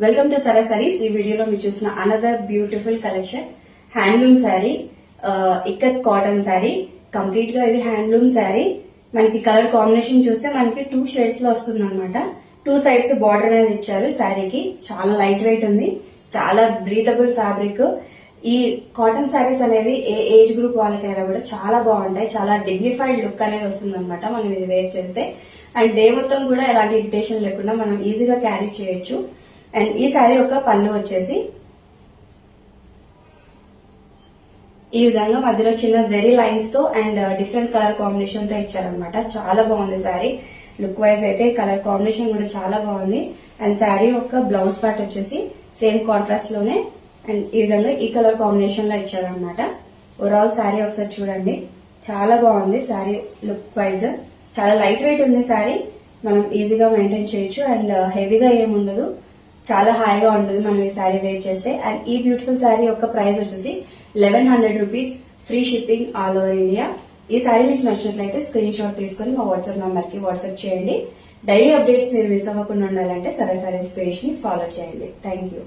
Welcome to సరా సారీస్. ఈ వీడియోలో మీరు చూసిన another beautiful collection handloom sari, ikat cotton sari. Complete గా ఇది హ్యాండ్లూమ్ శారీ. మనకి కలర్ కాంబినేషన్ చూస్తే మనకి 2 షేడ్స్ లో వస్తుంది అనమాట. 2 సైడ్స్ బార్డర్ అనేది ఇచ్చారు శారీకి. చాలా లైట్ వెయిట్ ఉంది, చాలా బ్రీతబుల్ ఫ్యాబ్రిక్. ఈ కాటన్ శారీస్ అనేవి ఏ ఏజ్ గ్రూప్ వాళ్ళకైనా కూడా చాలా బాగుంటాయి. చాలా డిగ్నిఫైడ్ లుక్ అనేది వస్తుంది అనమాట మనం ఇది వేర్ చేస్తే. అండ్ డే మొత్తం కూడా ఎలాంటి ఇరిటేషన్ లేకుండా మనం ఈజీగా క్యారీ చేయొచ్చు. అండ్ ఈ శారీ యొక్క పళ్ళు వచ్చేసి ఈ విధంగా మధ్యలో చిన్న జెరీ లైన్స్ తో అండ్ డిఫరెంట్ కలర్ కాంబినేషన్ తో ఇచ్చారనమాట. చాలా బాగుంది శారీ. లుక్ వైజ్ అయితే కలర్ కాంబినేషన్ కూడా చాలా బాగుంది. అండ్ శారీ యొక్క బ్లౌజ్ పార్ట్ వచ్చేసి సేమ్ కాంట్రాస్ట్ లోనే అండ్ ఈ విధంగా ఈ కలర్ కాంబినేషన్ లో ఇచ్చారనమాట. ఓవరాల్ శారీ ఒకసారి చూడండి, చాలా బాగుంది శారీ లుక్ వైజ్. చాలా లైట్ వెయిట్ ఉంది శారీ, మనం ఈజీగా మెయింటైన్ చేయొచ్చు. అండ్ హెవీగా ఏముండదు, చాలా హాయిగా ఉంటుంది మనం ఈ శారీ వేర్ చేస్తే. అండ్ ఈ బ్యూటిఫుల్ శారీ యొక్క ప్రైస్ వచ్చేసి 1100 rupees, free shipping all over India. ఈ శారీ మీకు నచ్చినట్లయితే స్క్రీన్ షాట్ తీసుకుని మా వాట్సాప్ నంబర్ కి వాట్సాప్ చేయండి. డైలీ అప్డేట్స్ మీరు మిస్ అవ్వకుండా ఉండాలంటే సరా సారీస్ పేజ్ ని ఫాలో చేయండి. Thank you.